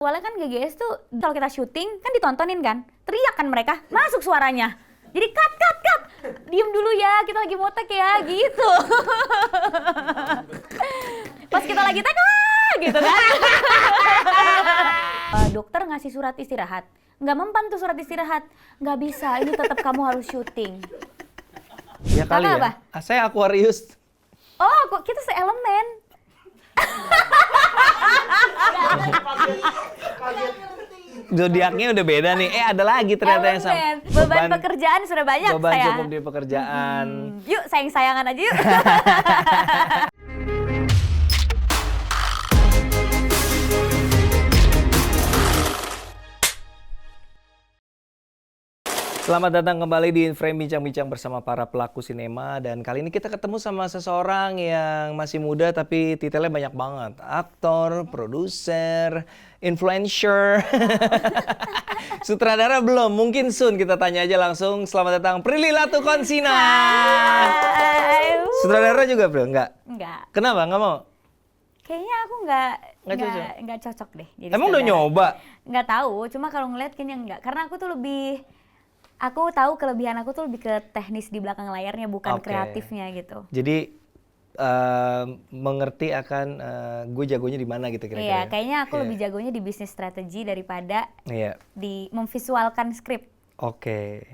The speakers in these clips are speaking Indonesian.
Awalnya kan GGS tuh kalau kita syuting kan ditontonin kan, teriak kan mereka, masuk suaranya. Jadi cut, diem dulu ya, kita lagi motek ya, gitu. Pas kita lagi tag, gitu kan. Dokter ngasih surat istirahat, nggak mempan tuh surat istirahat, nggak bisa, ini tetap kamu harus syuting. Ya kali ya. Apa? Saya Aquarius. Oh, kok kita seelemen. Zodiaknya udah beda nih. Ada lagi ternyata yang sama. Beban pekerjaan sudah banyak beban saya. cukup di pekerjaan. Yuk, sayang-sayangan aja yuk. Selamat datang kembali di Inframe Bincang-Bincang bersama para pelaku sinema. Dan kali ini kita ketemu sama seseorang yang masih muda tapi titelnya banyak banget. Aktor, produser, influencer, sutradara belum, mungkin soon. Kita tanya aja langsung. Selamat datang Prilly Latukonsina. Hai. Sutradara juga Pril? Enggak? Enggak. Kenapa? Enggak mau? Kayaknya aku nggak cocok deh. Jadi Emang udah sutradara. nyoba? Nggak tahu, cuma kalau ngeliat kayaknya enggak. Karena aku tahu kelebihan aku tuh lebih ke teknis di belakang layarnya, bukan kreatifnya gitu. Jadi mengerti akan gue jagonya di mana gitu kira-kira. Iya, kayaknya aku lebih jagonya di bisnis strategi daripada di memvisualkan skrip. Oke.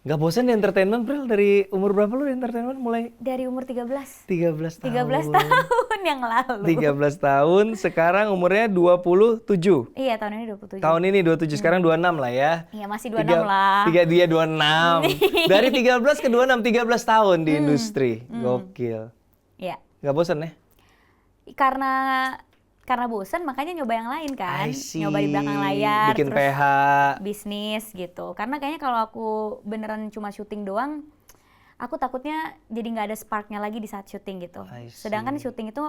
Nggak bosan di entertainment, Pril? Dari umur berapa lu di entertainment mulai? Dari umur 13. 13 tahun. 13 tahun yang lalu. 13 tahun, sekarang umurnya 27. Iya, tahun ini 27. Tahun ini 27, sekarang 26 lah ya. Iya, masih 26 lah. Dia 26. Dari 13 ke 26, 13 tahun di industri. Gokil. Iya. Nggak bosan ya? Karena bosan makanya nyoba yang lain kan. I see. Nyoba di belakang layar, Bikin terus PH. bisnis gitu. Karena kayaknya kalau aku beneran cuma syuting doang, aku takutnya jadi nggak ada sparknya lagi di saat syuting gitu. I see. Sedangkan syuting itu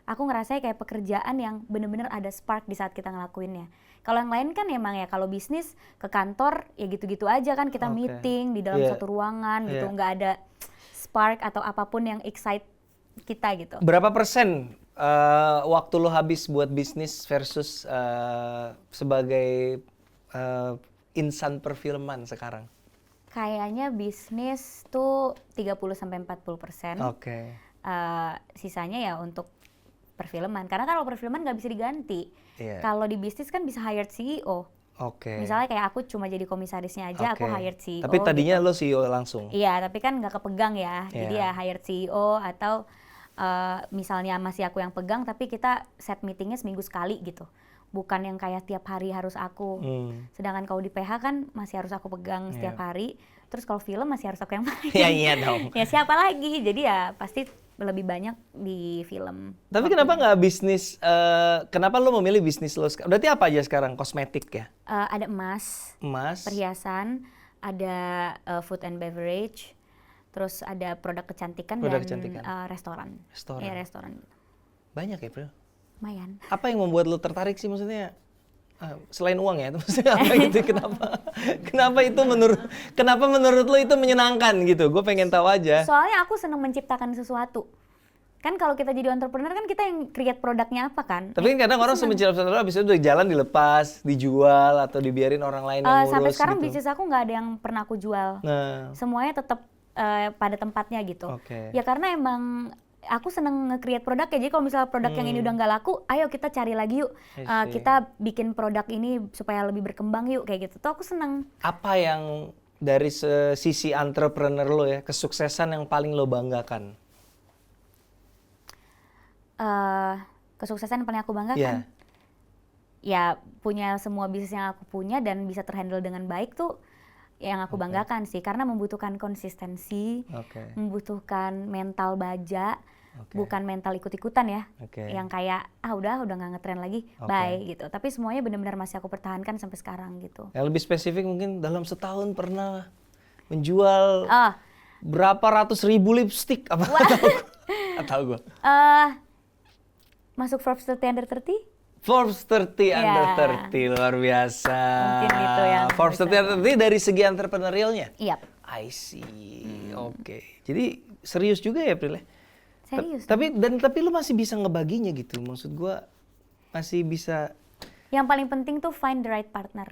aku ngerasanya kayak pekerjaan yang bener-bener ada spark di saat kita ngelakuinnya. Kalau yang lain kan emang ya kalau bisnis ke kantor ya gitu-gitu aja kan, kita meeting di dalam satu ruangan gitu, nggak ada spark atau apapun yang excite kita gitu. Berapa persen waktu lo habis buat bisnis versus sebagai insan perfilman sekarang? Kayaknya bisnis tuh 30-40%. Oke. Sisanya ya untuk perfilman. Karena kalau perfilman nggak bisa diganti. Iya. Kalau di bisnis kan bisa hired CEO. Oke. Misalnya kayak aku cuma jadi komisarisnya aja, aku hired CEO. Tapi tadinya gitu. lo CEO langsung? Iya, tapi kan nggak kepegang ya. Jadi Iya. ya hired CEO atau misalnya masih aku yang pegang, tapi kita set meetingnya seminggu sekali gitu. Bukan yang kayak tiap hari harus aku. Sedangkan kalau di PH kan masih harus aku pegang setiap hari. Terus kalau film masih harus aku yang main. Iya dong. Ya siapa lagi? Jadi ya pasti lebih banyak di film. Tapi kenapa nggak bisnis, kenapa lo memilih bisnis lo? Berarti apa aja sekarang? Kosmetik ya? Ada emas, Emas? perhiasan, ada food and beverage, terus ada produk kecantikan dan restoran. Restoran? Iya, restoran. Banyak ya, Pril? Lumayan. Apa yang membuat lo tertarik sih maksudnya? Selain uang ya, maksudnya apa gitu? Kenapa menurut lo itu menyenangkan gitu? Gue pengen tahu aja. Soalnya aku senang menciptakan sesuatu. Kan kalau kita jadi entrepreneur kan kita yang create produknya apa kan? Tapi kan kadang orang menciptakan habis itu udah jalan dilepas, dijual atau dibiarin orang lain yang ngurus sampai sekarang gitu. bisnis aku nggak ada yang pernah aku jual. Nah. Semuanya tetap pada tempatnya gitu. Oke. Ya karena emang aku seneng nge-create produk ya. Jadi kalau misalnya produk yang ini udah nggak laku, ayo kita cari lagi yuk. Kita bikin produk ini supaya lebih berkembang yuk kayak gitu. Tuh aku seneng. Apa yang dari sisi entrepreneur lo ya, kesuksesan yang paling lo banggakan? Kesuksesan yang paling aku banggakan? Ya punya semua bisnis yang aku punya dan bisa terhandle dengan baik tuh yang aku banggakan sih. Karena membutuhkan konsistensi, membutuhkan mental baja, bukan mental ikut-ikutan ya. Yang kayak udah nggak ngetren lagi, bye gitu. Tapi semuanya benar-benar masih aku pertahankan sampai sekarang gitu. Yang lebih spesifik mungkin dalam setahun pernah menjual berapa ratus ribu lipstick apa? Atau gue? Masuk Forbes 30 Under 30? Forbes 30 Under 30, luar biasa. Mungkin gitu ya. Forbes 30 Under 30 dari segi entrepreneurialnya? Iya. I see, oke. Jadi serius juga ya Pril? Serius. Tapi lu masih bisa ngebaginya gitu, maksud gua masih bisa Yang paling penting tuh find the right partner.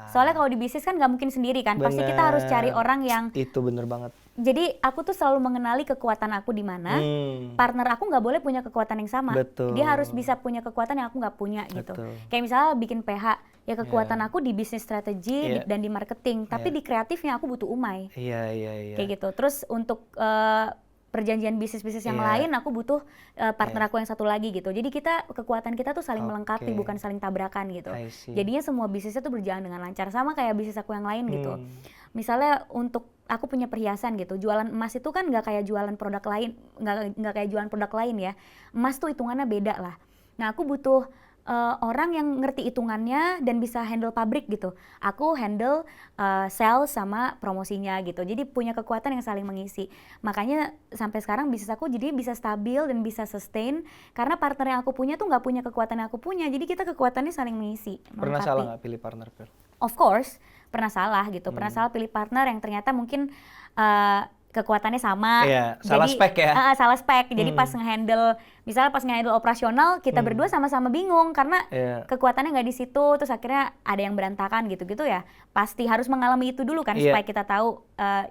Soalnya kalau di bisnis kan nggak mungkin sendiri kan, pasti kita harus cari orang yang... Itu bener banget. Jadi aku tuh selalu mengenali kekuatan aku di mana, partner aku nggak boleh punya kekuatan yang sama. Betul. Dia harus bisa punya kekuatan yang aku nggak punya gitu. Betul. Kayak misalnya bikin PH, ya kekuatan aku di bisnis strategi dan di marketing, tapi di kreatifnya aku butuh Umay. Iya. Kayak gitu. Terus untuk perjanjian bisnis-bisnis yang lain, aku butuh partner aku yang satu lagi gitu. Jadi kekuatan kita tuh saling melengkapi, bukan saling tabrakan gitu. Jadinya semua bisnisnya tuh berjalan dengan lancar, sama kayak bisnis aku yang lain gitu. Misalnya untuk aku punya perhiasan gitu, jualan emas itu kan nggak kayak jualan produk lain, nggak kayak jualan produk lain ya. Emas tuh hitungannya beda lah. Nah aku butuh orang yang ngerti hitungannya dan bisa handle pabrik gitu. Aku handle sales sama promosinya gitu. Jadi punya kekuatan yang saling mengisi. Makanya sampai sekarang bisnis aku jadi bisa stabil dan bisa sustain karena partner yang aku punya tuh nggak punya kekuatan yang aku punya. Jadi kita kekuatannya saling mengisi. Pernah salah nggak pilih partner, Pel? Of course, pernah salah gitu. Pernah salah pilih partner yang ternyata mungkin kekuatannya sama. Iya, salah spek ya? Salah spek. Jadi pas misalnya pas nge-handle operasional, kita berdua sama-sama bingung karena kekuatannya nggak di situ. Terus akhirnya ada yang berantakan gitu-gitu ya. Pasti harus mengalami itu dulu kan supaya kita tahu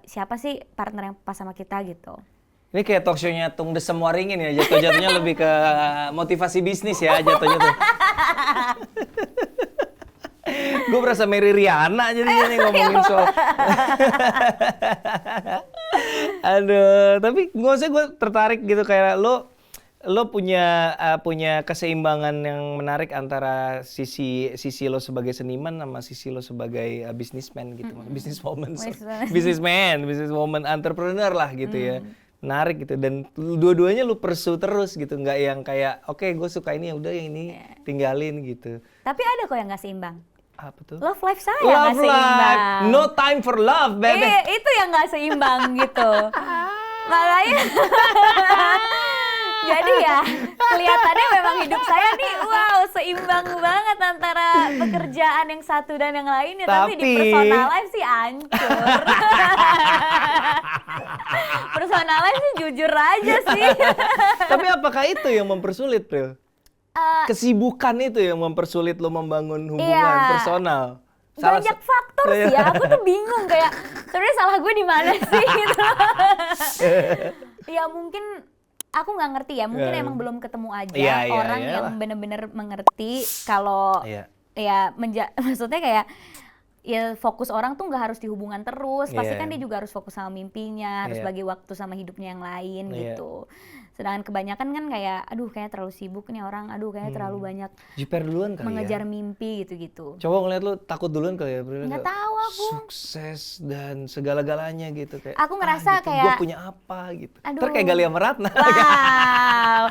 siapa sih partner yang pas sama kita gitu. Ini kayak talk show-nya Tung Desem Waringin ya, jatuh-jatuhnya lebih ke motivasi bisnis ya jatuhnya tuh. Gue berasa Mary Riana jadinya nih ngomongin soal. Aduh, tapi gue tertarik gitu kayak lo punya keseimbangan yang menarik antara sisi lo sebagai seniman sama sisi lo sebagai businessman gitu, businesswoman, entrepreneur lah gitu ya. Menarik gitu dan dua-duanya lu pursue terus gitu, nggak yang kayak oke, gue suka ini ya udah yang ini tinggalin gitu. Tapi ada kok yang nggak seimbang. Apa tuh? Love life saya nggak seimbang. No time for love, baby. Itu yang nggak seimbang gitu. Makanya jadi ya kelihatannya memang hidup saya nih wow seimbang banget antara pekerjaan yang satu dan yang lainnya, tapi di personal life sih hancur. Personal life sih jujur aja sih. Tapi apakah itu yang mempersulit, Pril? Kesibukan itu yang mempersulit lo membangun hubungan personal? Banyak faktor sih ya, aku tuh bingung kayak sebenarnya salah gue di mana sih gitu. Ya mungkin aku nggak ngerti ya, mungkin emang belum ketemu aja orang yang benar-benar mengerti kalau maksudnya kayak ya fokus orang tuh nggak harus di hubungan terus, pasti kan dia juga harus fokus sama mimpinya, harus bagi waktu sama hidupnya yang lain gitu. Sedangkan kebanyakan kan kayak, aduh kayaknya terlalu sibuk nih orang, aduh kayaknya terlalu banyak jiper duluan kali mengejar mimpi gitu-gitu. Coba ngeliat lu takut duluan kali ya, Bro. Nggak tahu aku. Sukses dan segala-galanya gitu kayak. Aku ngerasa gitu, kayak gue punya apa gitu. Aduh. Ntar kayak Galia Meratna. Wow.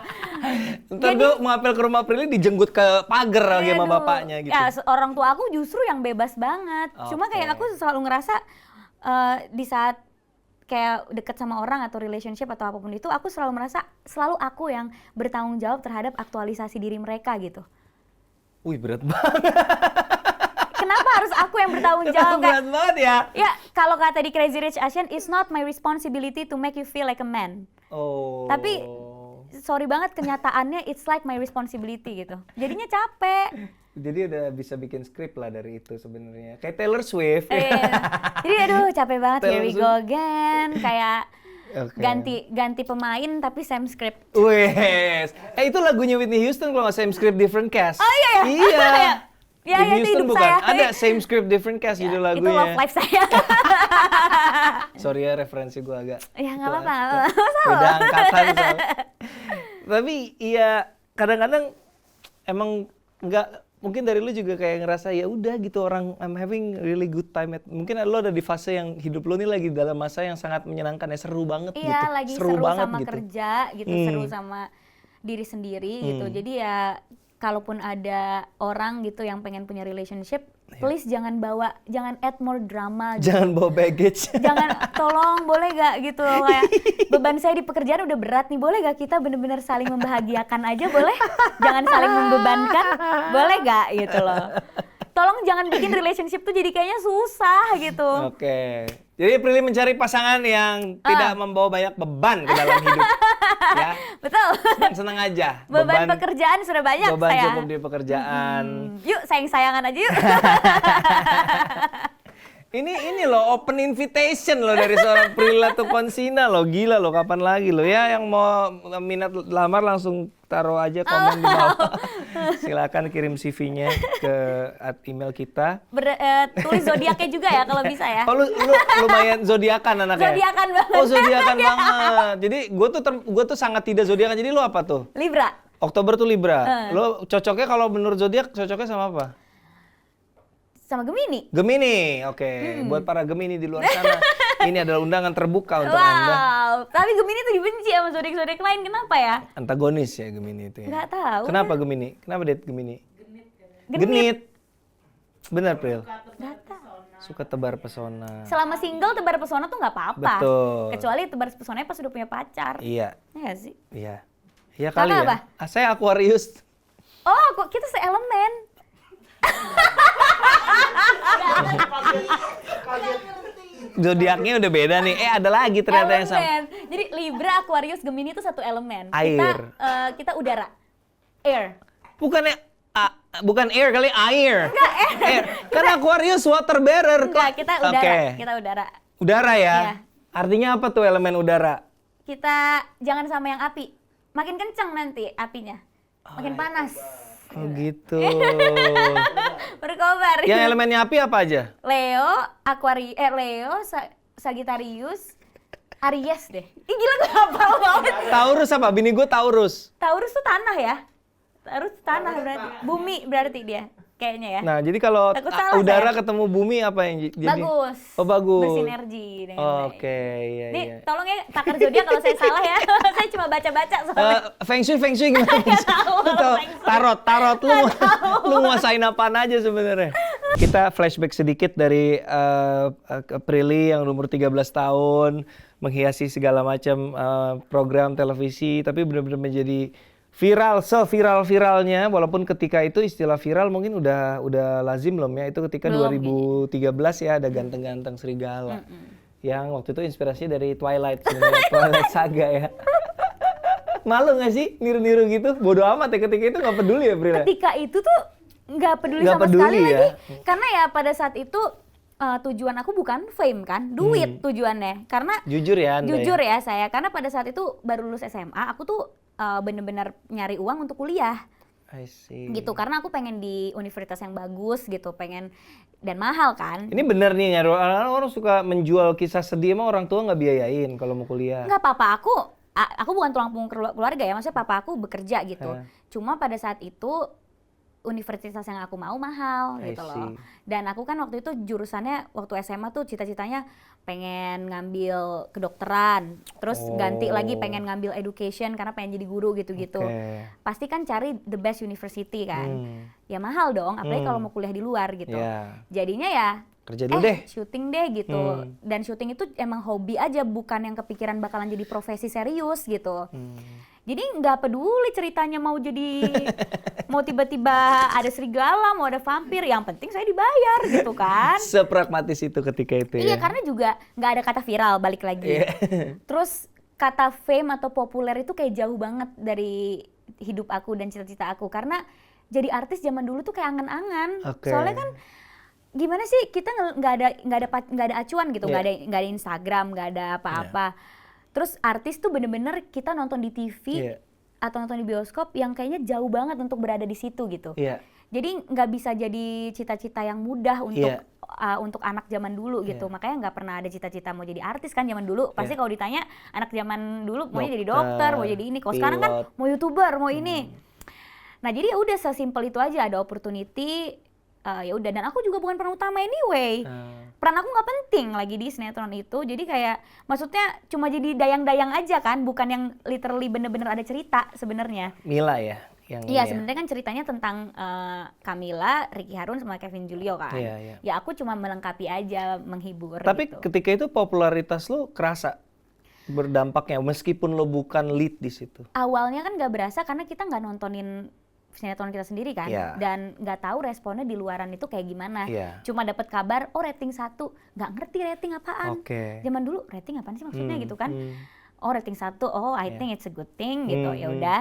Ntar gue mau apel ke rumah Prilly dijenggut ke pagar lagi sama bapaknya gitu. Ya orang tua aku justru yang bebas banget. Cuma kayak aku selalu ngerasa di saat kayak deket sama orang atau relationship atau apapun itu, aku selalu merasa selalu aku yang bertanggung jawab terhadap aktualisasi diri mereka gitu. Wih berat banget. Kenapa harus aku yang bertanggung jawab? Berat banget ya. Ya kalau kata di Crazy Rich Asian, it's not my responsibility to make you feel like a man. Tapi sorry banget kenyataannya it's like my responsibility gitu. Jadinya capek. Jadi udah bisa bikin skrip lah dari itu sebenarnya. Kayak Taylor Swift. Jadi aduh capek banget, here we go again. Kayak ganti pemain tapi same script. Wes. Itu lagunya Whitney Houston kalau nggak same script different cast. Oh iya ya. Iya. Ya, Whitney Houston hidup bukan. saya. Ada same script different cast judul lagunya. Itu love life saya. Sorry ya referensi gue agak. Ya nggak apa-apa. Beda angkatan soalnya. Tapi iya kadang-kadang emang nggak. Mungkin dari lu juga kayak ngerasa ya udah gitu orang I'm having really good time. Mungkin lu ada di fase yang hidup lu nih lagi dalam masa yang sangat menyenangkan ya, seru banget gitu. Iya, lagi seru banget sama gitu. kerja gitu, seru sama diri sendiri gitu. Jadi ya kalaupun ada orang gitu yang pengen punya relationship, please jangan add more drama gitu. Jangan bawa baggage. Jangan, tolong boleh gak gitu loh, kayak beban saya di pekerjaan udah berat nih, boleh gak kita bener-bener saling membahagiakan aja, boleh? Jangan saling membebankan, boleh gak gitu loh. Tolong jangan bikin relationship tuh jadi kayaknya susah gitu. Oke. Jadi Prilly mencari pasangan yang tidak membawa banyak beban ke dalam hidup. Ya. Betul. Senang aja. Beban pekerjaan sudah banyak beban saya. cukup di pekerjaan. Yuk sayang-sayangan aja yuk. Ini loh open invitation loh dari seorang Prilly Latuconsina loh. Gila loh, kapan lagi loh ya yang mau minat lamar langsung taruh aja komen di bawah. Silakan kirim CV-nya ke email kita. Tulis zodiaknya juga ya kalau bisa ya. Oh, lu lumayan zodiakan anaknya. Zodiakan banget. Oh, zodiakan banget. Jadi gue tuh sangat tidak zodiakan. Jadi lu apa tuh? Libra. Oktober tuh Libra. Lu cocoknya kalau menurut zodiak cocoknya sama apa? Sama Gemini. Gemini, oke. Buat para Gemini di luar sana, ini adalah undangan terbuka untuk Anda. Wow, tapi Gemini tuh dibenci sama zodiak-zodiak lain, kenapa ya? Antagonis ya Gemini itu ya. Nggak tahu. Kenapa Gemini? Kenapa dia Gemini? Genit. Benar, Pril. Nggak tahu. Suka tebar pesona. Selama single tebar pesona tuh nggak apa-apa. Betul. Kecuali tebar pesonanya pas udah punya pacar. Iya. Iya nggak sih? Iya. Iya kali Kakak ya. apa? Saya Aquarius. Oh, kok kita seelemen? Zodiaknya udah beda nih. Ada lagi ternyata yang sama. Elemen. Jadi Libra, Aquarius, Gemini itu satu elemen. Air. Kita udara. Air. Bukannya bukan air kali, air. Enggak, air. Kan Aquarius water bearer. Enggak, kita udara. Oke. Kita udara. Udara ya? Iya. Artinya apa tuh elemen udara? Kita jangan sama yang api. Makin kencang nanti apinya. Makin panas. Oh gitu. Berkobar. Yang elemennya api apa aja? Leo, Sagittarius, Aries deh. Ih gila gue hafal banget. Taurus apa? Bini gue Taurus. Taurus tuh tanah ya? Taurus tanah berarti. Bumi berarti dia kayaknya ya. Nah, jadi kalau Takut salah udara saya. ketemu bumi apa yang jadi? Bagus. Oh, bagus. Bersinergi dengan baik. Oke, iya Nih, iya. tolong ya takar zodiak kalau saya salah ya. Saya cuma baca-baca soalnya. Feng Shui gimana? tahu Lu tahu, tarot lu nguasain apaan aja sebenarnya. Kita flashback sedikit dari Prilly yang umur 13 tahun menghiasi segala macam program televisi, tapi benar-benar menjadi viral, seviral-viralnya, walaupun ketika itu istilah viral mungkin udah lazim belum ya, itu ketika Belum, 2013 ya ada ganteng-ganteng serigala. Yang waktu itu inspirasinya dari Twilight sebenarnya, Twilight Saga ya. Malu gak sih niru-niru gitu? Bodoh amat ya ketika itu, nggak peduli ya Prila? Ketika itu tuh nggak peduli Nggak sama peduli sekali ya. lagi. Karena ya pada saat itu tujuan aku bukan fame kan, duit tujuannya. Karena Jujur ya Anda jujur ya? ya saya, karena pada saat itu baru lulus SMA, aku tuh bener-bener nyari uang untuk kuliah. I see. Gitu, karena aku pengen di universitas yang bagus gitu, pengen dan mahal kan. Ini bener nih, orang suka menjual kisah sedih, emang orang tua nggak biayain kalau mau kuliah? Enggak, papa aku bukan tulang punggung keluarga ya, maksudnya papa aku bekerja gitu. Cuma pada saat itu universitas yang aku mau mahal gitu loh. Dan aku kan waktu itu jurusannya waktu SMA tuh cita-citanya pengen ngambil kedokteran, terus ganti lagi pengen ngambil education karena pengen jadi guru gitu-gitu. Pasti kan cari the best university kan. Ya mahal dong, apalagi kalau mau kuliah di luar gitu. Jadinya ya kerja dulu deh. Syuting deh gitu. Dan syuting itu emang hobi aja, bukan yang kepikiran bakalan jadi profesi serius gitu. Jadi nggak peduli ceritanya mau jadi, mau tiba-tiba ada serigala, mau ada vampir, yang penting saya dibayar gitu kan. Sepragmatis itu ketika itu ya? Iya, karena juga nggak ada kata viral, balik lagi. Terus kata fame atau populer itu kayak jauh banget dari hidup aku dan cita-cita aku. Karena jadi artis zaman dulu tuh kayak angan-angan. Soalnya kan gimana sih, kita nggak ada acuan gitu, nggak ada Instagram, nggak ada apa-apa. Terus artis tuh bener-bener kita nonton di TV atau nonton di bioskop yang kayaknya jauh banget untuk berada di situ gitu. Jadi nggak bisa jadi cita-cita yang mudah untuk anak zaman dulu gitu. Makanya nggak pernah ada cita-cita mau jadi artis kan zaman dulu. Pasti kalau ditanya anak zaman dulu maunya jadi dokter, mau jadi ini. Kalau sekarang kan mau YouTuber, mau ini. Nah jadi ya udah sesimpel itu aja, ada opportunity. Ya udah, dan aku juga bukan peran utama anyway. Peran aku nggak penting lagi di sinetron itu, jadi kayak maksudnya cuma jadi dayang-dayang aja kan, bukan yang literally bener-bener ada cerita sebenarnya. Mila ya? Iya, sebenarnya kan ceritanya tentang Camilla, Ricky Harun sama Kevin Julio kan. Ya aku cuma melengkapi aja, menghibur. Tapi gitu. ketika itu popularitas lu kerasa berdampaknya meskipun lo bukan lead di situ? Awalnya kan nggak berasa karena kita nggak nontonin sinetron kita sendiri kan, Iya. dan nggak tahu responnya di luaran itu kayak gimana. Iya. Cuma dapat kabar, oh rating 1, nggak ngerti rating apaan. Oke. Zaman dulu rating apaan sih maksudnya gitu kan? Oh rating 1, oh I think it's a good thing gitu. Ya udah.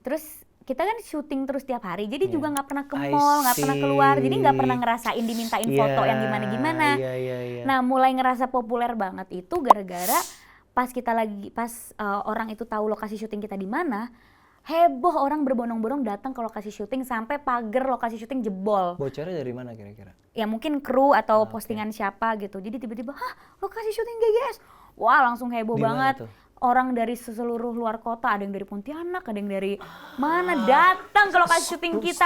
Terus kita kan syuting terus tiap hari, jadi juga nggak pernah ke I mall, nggak pernah see. keluar, jadi nggak pernah ngerasain dimintain foto yang gimana-gimana. Iya. Nah mulai ngerasa populer banget itu gara-gara pas orang itu tahu lokasi syuting kita di mana, heboh orang berbondong-bondong datang ke lokasi syuting sampai pagar lokasi syuting jebol. Bocornya dari mana kira-kira? Ya mungkin kru atau postingan siapa gitu. Jadi tiba-tiba, hah lokasi syuting GGS? Wah langsung heboh Di mana banget. tuh? Orang dari seluruh luar kota, ada yang dari Pontianak, ada yang dari mana datang ke lokasi syuting kita.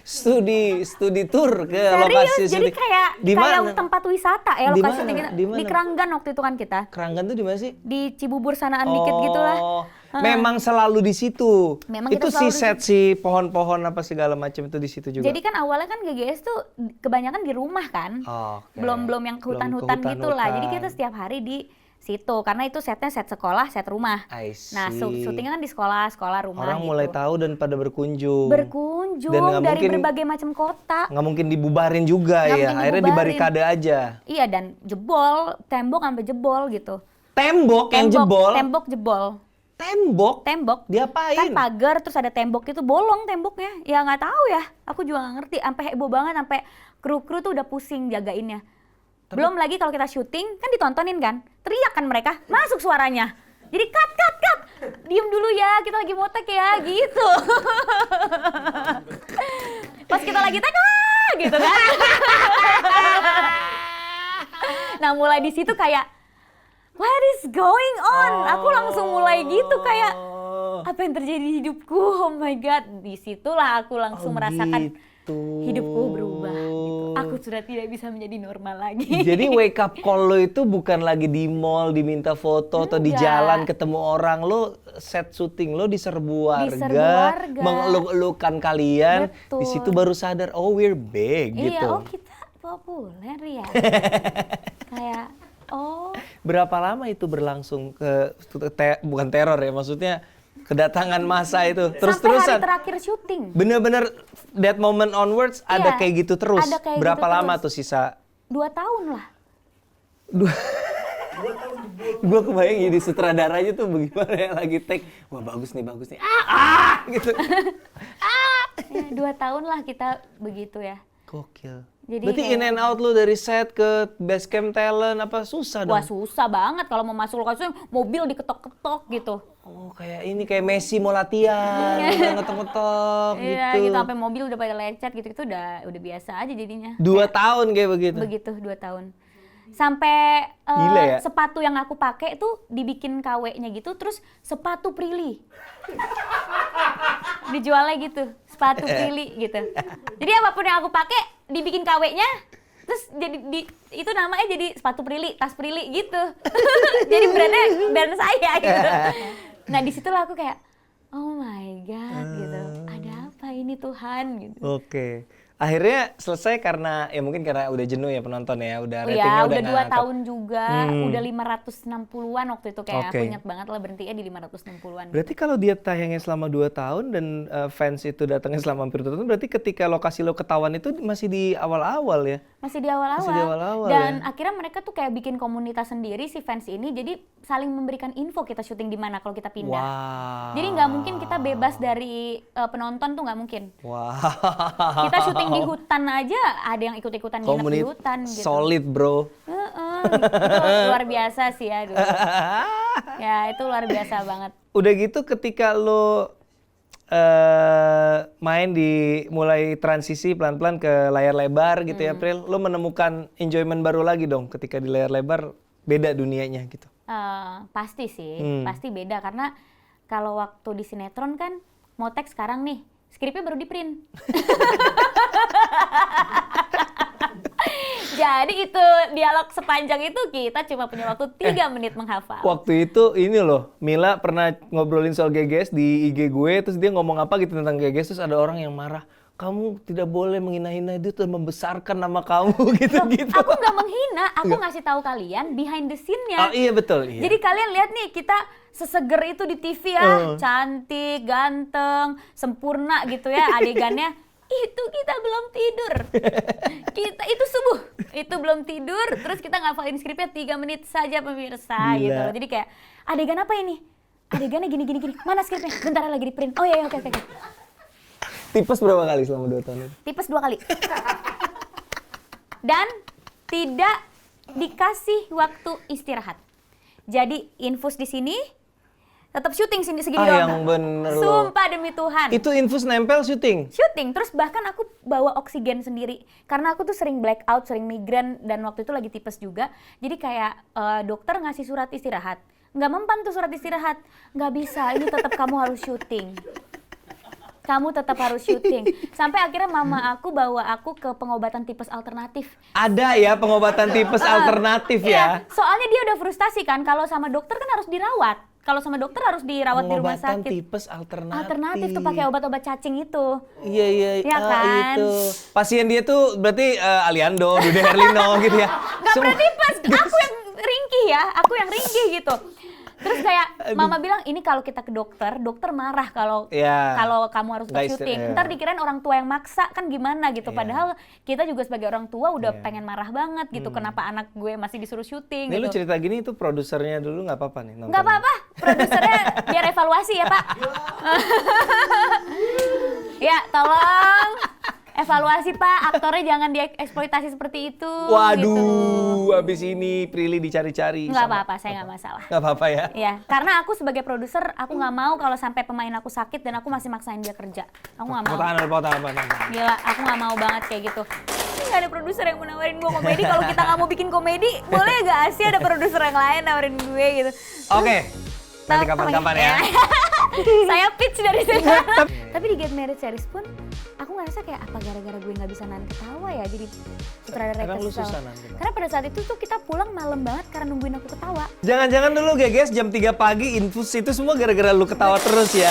Studi tour ke Serius, lokasi jadi syuting. kayak Di mana? tempat wisata ya Di lokasi mana? syuting kita. Di mana? Di Keranggan waktu itu kan kita. Keranggan tuh di mana sih? Di Cibubur sanaan dikit gitulah. Memang selalu di situ. Memang itu kita selalu si set si pohon-pohon apa segala macam itu di situ juga. Jadi kan awalnya kan GGS tuh kebanyakan di rumah kan. Oke. Belum yang ke hutan-hutan gitu lah. Jadi kita setiap hari di situ karena itu setnya set sekolah, set rumah. I see. Nah, syutingnya kan di sekolah, rumah Orang gitu. mulai tahu dan pada berkunjung. Berkunjung Dan nggak dari mungkin- berbagai macam kota. Nggak mungkin dibubarin juga Nggak ya. mungkin Akhirnya dibubarin. dibarikade aja. Iya, dan jebol, tembok sampai jebol gitu. Tembok yang jebol. Tembok jebol. Tembok. Diapain? Kan pagar terus ada tembok itu bolong temboknya. Ya nggak tahu ya. Aku juga nggak ngerti. Sampai heboh banget, sampai kru-kru tuh udah pusing jagainnya. Belum lagi kalau kita syuting kan ditontonin kan, teriak kan mereka, masuk suaranya. Jadi cut. Diem dulu ya, kita lagi motek ya, gitu. Pas kita lagi tag, gitu kan. Nah mulai di situ kayak, what is going on? Aku langsung mulai gitu kayak, apa yang terjadi di hidupku? Oh my god, disitulah aku langsung merasakan hidupku berubah. Gitu. Aku sudah tidak bisa menjadi normal lagi. Jadi wake up call lo itu bukan lagi di mall diminta foto atau di jalan ketemu orang, lo set syuting lo diserbu warga, mengeluk-elukan kalian. Betul. Di situ baru sadar, oh we're big Iya, gitu. oh kita populer ya. Kayak, oh. Berapa lama itu berlangsung bukan teror ya, maksudnya kedatangan masa itu terus-terusan. Sampai hari terakhir syuting. Bener-bener that moment onwards ada Iya, kayak gitu terus. ada kayak Berapa gitu lama terus. tuh sisa? 2 tahun lah. Gue kebayang jadi sutradaranya tuh bagaimana ya lagi take, wah bagus nih gitu. Ya, 2 tahun lah kita begitu ya. Gokil. Jadi Berarti in and out lu dari set ke base camp talent apa susah dong? Wah susah banget kalau mau masuk lokasi mobil diketok-ketok gitu. Oh kayak Messi mau latihan, udah ngetok-ngetok gitu. Iya gitu, sampai mobil udah pada lecet gitu, itu udah biasa aja jadinya. 2 tahun kayak begitu? Begitu 2 tahun. Sampai Gila ya? sepatu yang aku pakai tuh dibikin KW-nya gitu, terus sepatu Prilly. Dijualnya gitu, sepatu Prilly gitu. Jadi apapun yang aku pakai dibikin KW-nya, terus jadi itu namanya jadi sepatu Prilly, tas Prilly gitu. Jadi brand saya gitu. Nah disitulah aku kayak, oh my god gitu, ada apa ini Tuhan gitu. Oke. Akhirnya selesai karena ya mungkin karena udah jenuh ya penonton ya, udah Oh ratingnya ya, udah udah 2 ngangkat. tahun juga, udah 560-an waktu itu kayak Oke. aku ingat banget lah berhentinya di 560-an. Berarti kalau dia tayangnya selama 2 tahun dan fans itu datangnya selama hampir 2 tahun, berarti ketika lokasi lo ketahuan itu masih di awal-awal ya? Masih di awal-awal. Masih di awal-awal Dan ya? akhirnya mereka tuh kayak bikin komunitas sendiri si fans ini, jadi saling memberikan info kita syuting di mana kalau kita pindah. Wow. Jadi nggak mungkin kita bebas dari penonton tuh nggak mungkin. Wow. Kita syuting di hutan aja, ada yang ikut-ikutan nginep di hutan gitu. Solid bro. Itu luar biasa sih ya dulu. Ya itu luar biasa banget. Udah gitu ketika lo main mulai transisi pelan-pelan ke layar lebar gitu ya April, lo menemukan enjoyment baru lagi dong ketika di layar lebar, beda dunianya gitu. Pasti sih, pasti beda karena kalau waktu di sinetron kan motek sekarang nih, skripnya baru di print. Jadi itu dialog sepanjang itu kita cuma punya waktu 3 menit menghafal. Waktu itu ini loh, Mila pernah ngobrolin soal GGS di IG gue, terus dia ngomong apa gitu tentang GGS, terus ada orang yang marah. kamu tidak boleh menghina-hina itu dan membesarkan nama kamu gitu-gitu. Aku nggak menghina, aku ngasih tahu kalian behind the scene-nya. Oh iya betul. Iya. Jadi kalian lihat nih, kita seseger itu di TV ya, cantik, ganteng, sempurna gitu ya adegannya. Itu kita belum tidur. Kita itu subuh, itu belum tidur. Terus kita ngafalin skripnya 3 menit saja pemirsa gitu loh. Jadi kayak adegan apa ini? Adegannya gini. Mana skripnya? Bentar lagi di print. Oh iya, oke. Tipes berapa kali selama 2 tahun itu? Tipes 2 kali. Dan tidak dikasih waktu istirahat. Jadi infus di sini, tetap syuting sini segini doang. Yang bener loh. Sumpah demi Tuhan. Itu infus nempel syuting? Syuting, terus bahkan aku bawa oksigen sendiri. Karena aku tuh sering blackout, sering migrain, dan waktu itu lagi tipes juga. Jadi kayak dokter ngasih surat istirahat. Nggak mempan tuh surat istirahat. Nggak bisa, ini tetap kamu harus syuting. Kamu tetap harus syuting. Sampai akhirnya mama aku bawa aku ke pengobatan tipes alternatif. Ada ya pengobatan tipes alternatif ya? Iya, soalnya dia udah frustasi kan, kalau sama dokter kan harus dirawat. Kalau sama dokter harus dirawat di rumah sakit. Pengobatan tipes alternatif. Alternatif tuh pakai obat-obat cacing itu. Iya Ya kan? itu. Pasien dia tuh berarti Aliando, Dude Herlino gitu ya? Gak pernah tipes, aku yang ringkih ya, aku yang ringkih gitu. Terus kayak mama bilang, ini kalau kita ke dokter, dokter marah kalau kamu harus tetap syuting. Ntar dikirain orang tua yang maksa kan gimana gitu. Padahal kita juga sebagai orang tua udah pengen marah banget gitu. Kenapa anak gue masih disuruh syuting gitu. Lu cerita gini itu produsernya dulu nggak apa-apa nih? Nggak apa-apa, produsernya biar evaluasi ya Pak. Ya tolong evaluasi Pak, aktornya jangan dieksploitasi seperti itu. Waduh, gitu. Abis ini Prilly dicari-cari. Nggak apa-apa, saya nggak masalah. Nggak apa-apa ya? Iya, karena aku sebagai produser, aku nggak mau kalau sampai pemain aku sakit dan aku masih maksain dia kerja. Aku nggak mau. Potong. Gila, aku nggak mau banget kayak gitu. Ini nggak ada produser yang mau nawarin gue komedi. Kalau kita nggak mau bikin komedi, boleh nggak sih ada produser yang lain nawarin gue gitu. Oke, nanti kapan-kapan ya. Saya pitch dari sini. Tapi di Get Married series pun aku ngerasa kayak apa gara-gara gue nggak bisa nahan ketawa ya jadi sutradara kesel. Karena pada saat itu tuh kita pulang malam banget karena nungguin aku ketawa. Jangan-jangan dulu guys, jam 3 pagi infus itu semua gara-gara lu ketawa terus ya.